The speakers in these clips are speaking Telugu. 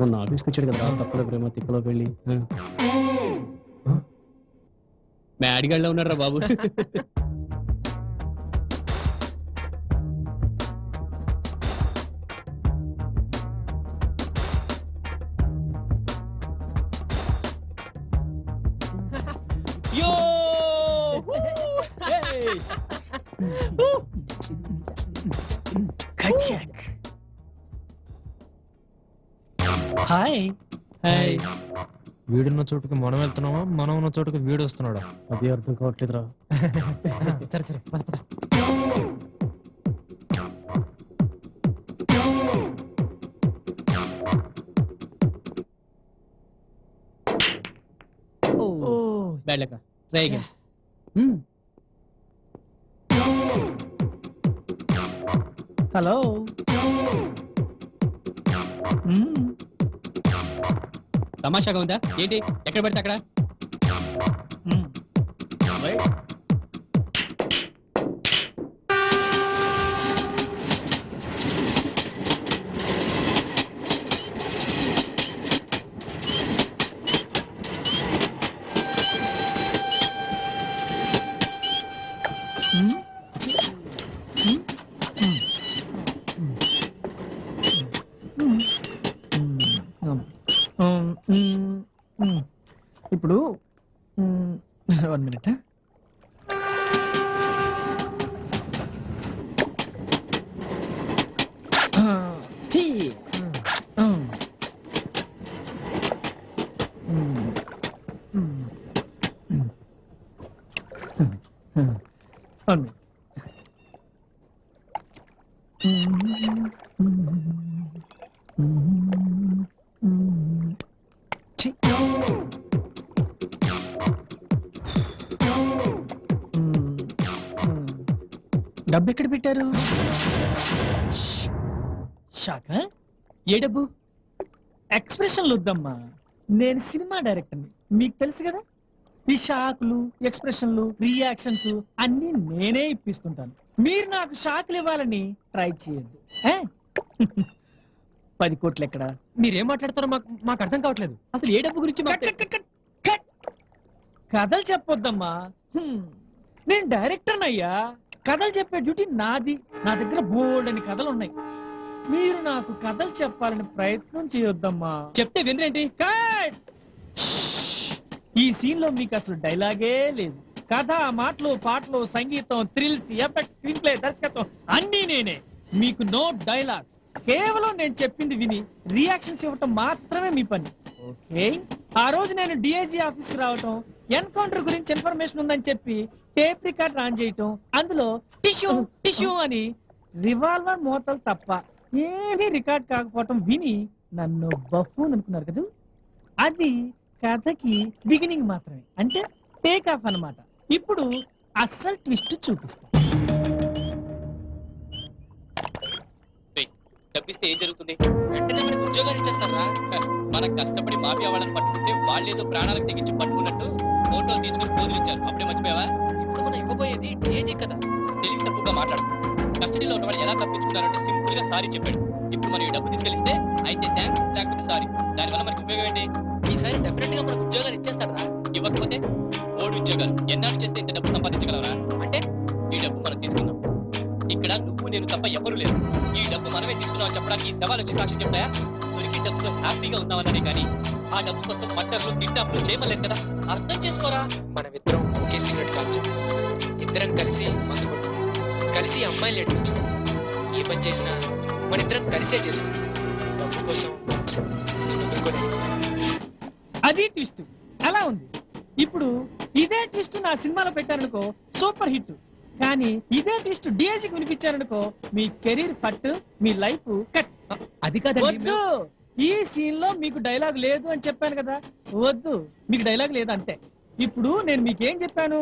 మొన్న ఆఫీస్కి వచ్చాడు కదా, తప్పులో ప్రేమ తిక్కలో పెళ్ళి. బ్యాడ్గాడ్లో ఉన్నారా బాబు? Hi hi. వీడున్న చోటుకి మనం వెళ్తున్నామా, మనం ఉన్న చోటుకి వీడు వస్తున్నాడా? అది అర్థం కావట్లేదురా. సరే సరే పద పద. Bad luck. Try again. Hello. తమాషాగా ఉందా ఏంటి? ఎక్కడ పడితే అక్కడ. ఇప్పుడు 1 minute. డబ్బు ఎక్కడ పెట్టారు? షాక్. ఏ డబ్బు? ఎక్స్ప్రెషన్లు వద్దమ్మా, నేను సినిమా డైరెక్టర్ని, మీకు తెలుసు కదా. ఈ షాకులు, ఎక్స్ప్రెషన్లు, రియాక్షన్స్ అన్ని నేనే ఇప్పిస్తుంటాను. మీరు నాకు షాకులు ఇవ్వాలని ట్రై చేయొద్దు. 10 కోట్లు ఎక్కడ? మీరేం మాట్లాడతారో మాకు అర్థం కావట్లేదు. అసలు ఏ డబ్బు గురించి కథలు చెప్పొద్దమ్మా. నేను డైరెక్టర్ అయ్యా, కథలు చెప్పే డ్యూటీ నాది. నా దగ్గర బోల్డ్ అని కథలు ఉన్నాయి. మీరు నాకు కథలు చెప్పాలని ప్రయత్నం చేయొద్దమ్మా. చెప్తే వినరేంటి? ఈ సీన్ లో మీకు అసలు డైలాగే లేదు. కథ, మాటలు, పాటలు, సంగీతం, థ్రిల్స్, ఎఫెక్ట్స్, స్క్రీన్ ప్లే, దర్శకత్వం అన్నీ నేనే. మీకు నో డైలాగ్స్. కేవలం నేను చెప్పింది విని రియాక్షన్స్ ఇవ్వటం మాత్రమే మీ పని. ఓకే. ఆ రోజు నేను డిఐజీ ఆఫీస్ కి రావటం, ఎన్కౌంటర్ గురించి ఇన్ఫర్మేషన్ ఉందని చెప్పి టేప్ రికార్డ్ ఆన్ చేయటం, అందులో టిష్యూ టిష్యూ అని రివాల్వర్ మోతలు తప్ప ఏమీ రికార్డ్ కాకపోవటం విని నన్ను బఫూన్ అనుకున్నారు కదా. అది కథకి బిగినింగ్ మాత్రమే, అంటే టేక్ ఆఫ్ అన్నమాట. ఇప్పుడు అస్సలు ట్విస్ట్ చూపిస్తా. డబ్బిస్తే ఏం జరుగుతుంది? వెంటనే మనకు ఉద్యోగాలు ఇచ్చేస్తారా? మనకు కష్టపడి మాఫియా వాళ్ళని పట్టుకుంటే వాళ్ళేదో ప్రాణాలకు తెగించి పట్టుకున్నట్టు ఫోటోలు తీసుకుని పోజులు ఇచ్చారు. అప్పుడే మర్చిపోయావా? ఇప్పుడు మనం ఇవ్వబోయేది డీఏజీ కదా. తెలివి తప్పుగా మాట్లాడు. కస్టడీలో ఉన్న వాళ్ళు ఎలా తప్పించుకున్నారంటే సింపుల్ గా సారీ చెప్పాడు. ఇప్పుడు మనం ఈ డబ్బు తీసుకెళ్లిస్తే అయితే థ్యాంక్స్, లేకపోతే సారీ. దానివల్ల మనకి ఉపయోగం ఏంటి? ఈసారి డెఫినెట్ గా మనకు ఉద్యోగాలు ఇచ్చేస్తాడా? ఇవ్వకపోతే 3 ఉద్యోగాలు. ఎన్నాళ్ళు చేస్తే ఇంత డబ్బు సంపాదించగలరా? అంటే ఈ డబ్బు మనం తీసుకున్నాం. ఇక్కడ నువ్వు నేను తప్ప ఎవరు లేరు. ఈ డబ్బు మనమే తీసుకున్నామని చెప్పడానికి ఈ సవాల్ వచ్చి సాక్ష్యం చెప్తాయా? దొరికి డబ్బులో హ్యాపీగా ఉన్నామన్నదే కానీ ఆ డబ్బు కోసం మట్టర్లు, కిడ్నాప్లు చేయమలేదు కదా. అర్థం చేసుకోరా. మనమిద్దరం ఒకే సిగరెట్ కాల్చాం, ఇద్దరం కలిసి మందు కొట్టాం, కలిసి అమ్మాయిలు నడిపించాం. ఏ పని చేసినా మన ఇద్దరం కలిసే చేసాం. డబ్బు కోసం నేను వదులుకోలేదు. అది ట్విస్ట్. అలా ఉంది. ఇప్పుడు ఇదే ట్విస్ట్ నా సినిమాలో పెట్టారనుకో, సూపర్ హిట్. కానీ ఇదే ట్విస్ట్ డిఐజీకి వినిపించారనుకో, మీ కెరీర్ ఫట్, మీ లైఫ్ కట్. అది కాదండి. వద్దు, ఈ సీన్ లో మీకు డైలాగ్ లేదు అని చెప్పాను కదా. వద్దు, మీకు డైలాగ్ లేదు అంతే. ఇప్పుడు నేను మీకేం చెప్పాను?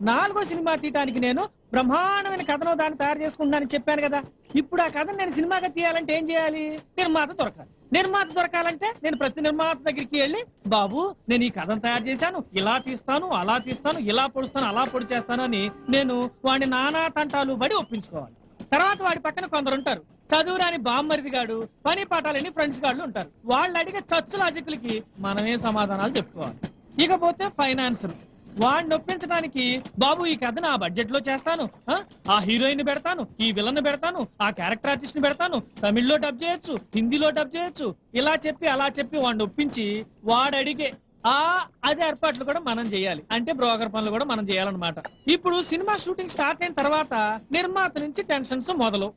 4వ సినిమా తీయటానికి నేను బ్రహ్మాండమైన కథను దాన్ని తయారు చేసుకుంటానని చెప్పాను కదా. ఇప్పుడు ఆ కథను నేను సినిమాగా తీయాలంటే ఏం చేయాలి? నిర్మాత దొరకాలి. నిర్మాత దొరకాలంటే నేను ప్రతి నిర్మాత దగ్గరికి వెళ్ళి, బాబు నేను ఈ కథను తయారు చేశాను, ఇలా తీస్తాను, అలా తీస్తాను, ఇలా పొడుస్తాను, అలా పొడి చేస్తాను అని నేను వాడిని నానా తంటాలు పడి ఒప్పించుకోవాలి. తర్వాత వాడి పక్కన కొందరు ఉంటారు, చదువురాని బామ్మరిది గాడు పని పాఠాలని ఫ్రెండ్స్ గాళ్ళు ఉంటారు. వాళ్ళు అడిగే చచ్చు లాజిక్లకి మనమే సమాధానాలు చెప్పుకోవాలి. ఇకపోతే ఫైనాన్స్, వాడిని ఒప్పించడానికి బాబు ఈ కథ నా బడ్జెట్ లో చేస్తాను, ఆ హీరోయిన్ పెడతాను, ఈ విలన్ పెడతాను, ఆ క్యారెక్టర్ ఆర్టిస్ట్ ని పెడతాను, తమిళ్లో డబ్ చేయొచ్చు, హిందీలో డబ్ చేయొచ్చు, ఇలా చెప్పి అలా చెప్పి వాడిని ఒప్పించి వాడు అడిగే అదే ఏర్పాట్లు కూడా మనం చేయాలి. అంటే బ్రోకర్ పనులు కూడా మనం చేయాలన్నమాట. ఇప్పుడు సినిమా షూటింగ్ స్టార్ట్ అయిన తర్వాత నిర్మాత నుంచి టెన్షన్స్ మొదలు.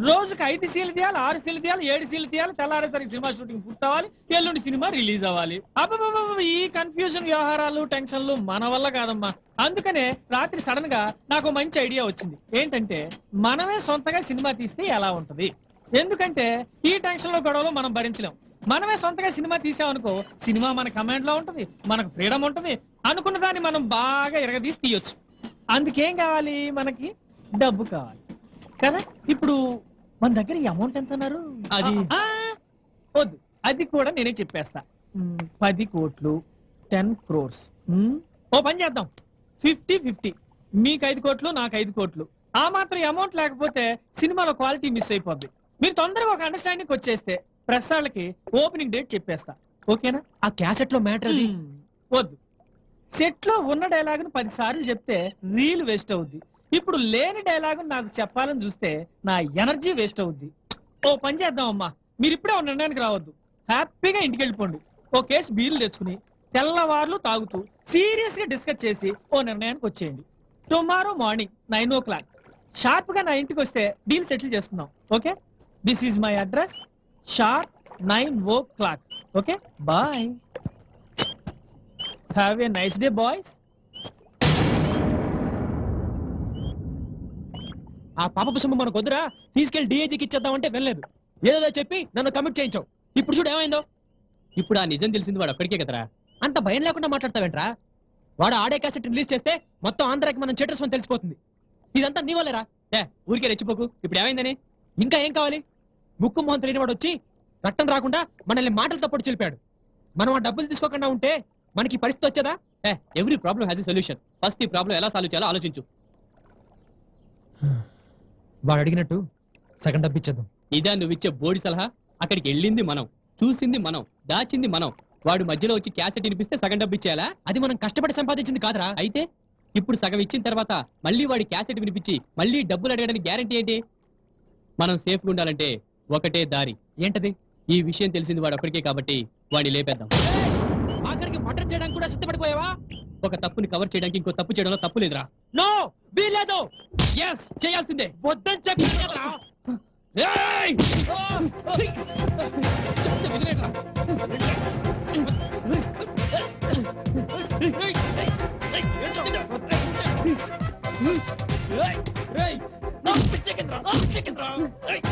రోజుకి 5 సీలు తీయాలి, 6 సీలు తీయాలి, 7 సీలు తీయాలి, తెల్లారేసరికి సినిమా షూటింగ్ పూర్తవ్వాలి, ఎల్లుండి సినిమా రిలీజ్ అవ్వాలి. అబ్బబ్బబ్బ, ఈ కన్ఫ్యూజన్ వ్యవహారాలు టెన్షన్లు మన వల్ల కాదమ్మా. అందుకనే రాత్రి సడన్ గా నాకు మంచి ఐడియా వచ్చింది. ఏంటంటే మనమే సొంతగా సినిమా తీస్తే ఎలా ఉంటది. ఎందుకంటే ఈ టెన్షన్ లో గొడవలు మనం భరించలేం. మనమే సొంతగా సినిమా తీసామనుకో, సినిమా మన కమాండ్ లో ఉంటది, మనకు ఫ్రీడమ్ ఉంటది, అనుకున్న దాన్ని మనం బాగా ఎరగదీసి తీయొచ్చు. అందుకేం కావాలి, మనకి డబ్బు కావాలి కదా. ఇప్పుడు మన దగ్గర ఈ అమౌంట్ ఎంత అన్నారు? అది వద్దు, అది కూడా నేనే చెప్పేస్తా. 10 కోట్లు, 10 crores. ఓ పని చేద్దాం, 50-50. మీకు 5 కోట్లు, నాకు 5 కోట్లు. ఆ మాత్రం అమౌంట్ లేకపోతే సినిమాలో క్వాలిటీ మిస్ అయిపోద్ది. మీరు తొందరగా ఒక అండర్స్టాండింగ్ వచ్చేస్తే ప్రెస్ వాళ్ళకి ఓపెనింగ్ డేట్ చెప్పేస్తా. ఓకేనా? ఆ క్యాసెట్ లో మ్యాటర్ అది. వద్దు, సెట్ లో ఉన్న డైలాగును 10 సార్లు చెప్తే రీల్ వేస్ట్ అవుద్ది. ఇప్పుడు లేని డైలాగు నాకు చెప్పాలని చూస్తే నా ఎనర్జీ వేస్ట్ అవుద్ది. ఓ పని చేద్దాం అమ్మా, మీరు ఇప్పుడే ఒక నిర్ణయానికి రావద్దు. హ్యాపీగా ఇంటికి వెళ్ళిపోండి. ఓ కేసు బీర్లు తెచ్చుకుని తెల్లవార్లు తాగుతూ సీరియస్ గా డిస్కస్ చేసి ఓ నిర్ణయానికి వచ్చేయండి. టుమారో మార్నింగ్ 9 o'clock షార్ప్ గా నా ఇంటికి వస్తే డీల్ సెటిల్ చేసుకుందాం. Okay, this is my address. Sharp 9 o'clock. Okay, bye. Have a nice day boys. ఆ పాపపు సొమ్ము మనకు వద్దురా, తీసుకెళ్లి డిఐజీకి ఇచ్చేద్దామంటే వెళ్ళలేదు. ఏదో చెప్పి నన్ను కమిట్ చేయించావు. ఇప్పుడు చూడు ఏమైందో. ఇప్పుడు ఆ నిజం తెలిసింది వాడు ఒక్కడికే కదరా. అంత భయం లేకుండా మాట్లాడతావేంట్రా? వాడు ఆడే క్యాసెట్ రిలీజ్ చేస్తే మొత్తం ఆంధ్రాకి మనం చెటర్స్ అని తెలిసిపోతుంది. ఇదంతా నీ వల్లేరా. ఊరికే రెచ్చిపోకు. ఇప్పుడు ఏమైందని? ఇంకా ఏం కావాలి? ముక్కు మొహం తెలియని వాడు వచ్చి రక్తం రాకుండా మనల్ని మాటలతో పొడి చెలిపాడు. మనం ఆ డబ్బులు తీసుకోకుండా ఉంటే మనకి పరిస్థితి వచ్చేదా? Every problem has a solution. First ఈ ప్రాబ్లం ఎలా సాల్వ్ చేయాలో ఆలోచించు. వాడు అడిగినట్టు సగం డబ్బు ఇచ్చేద్దాం. ఇదా నువ్వు ఇచ్చే బోడి సలహా? అక్కడికి వెళ్ళింది మనం, చూసింది మనం, దాచింది మనం. వాడు మధ్యలో వచ్చి క్యాసెట్ వినిపిస్తే సగం డబ్బు ఇచ్చేయాలా? అది మనం కష్టపడి సంపాదించింది కాదురా. అయితే ఇప్పుడు సగం ఇచ్చిన తర్వాత మళ్ళీ వాడి క్యాసెట్ వినిపించి మళ్ళీ డబ్బులు అడగడానికి గ్యారంటీ ఏంటి? మనం సేఫ్గా ఉండాలంటే ఒకటే దారి. ఏంటది? ఈ విషయం తెలిసింది వాడు ఒక్కడికే కాబట్టి వాడిని లేపేద్దాం. ఆఖరికి మర్డర్ చేయడానికి కూడా సిద్ధపడిపోయావా? ఒక తప్పుని కవర్ చేయడానికి ఇంకో తప్పు చేయడంలో తప్పు లేదురా. నో, వీలేదు. ఎస్, చేయాల్సిందే. వద్దని చెప్పాను కదరా. ఏయ్! చెప్తే వినలేదురా. రేయ్, నాకు పిచ్చెక్కిందిరా, నాకు పిచ్చెక్కిందిరా. ఏయ్!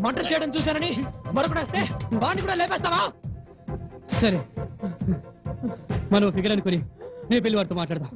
మర్డర్ చేయడం చూశానని మరొకడేస్తే వాడిని కూడా లేపేస్తావా? సరే, మనం ఫిగర్ అనుకుని రేపు వెళ్ళి వాడితో మాట్లాడదాం.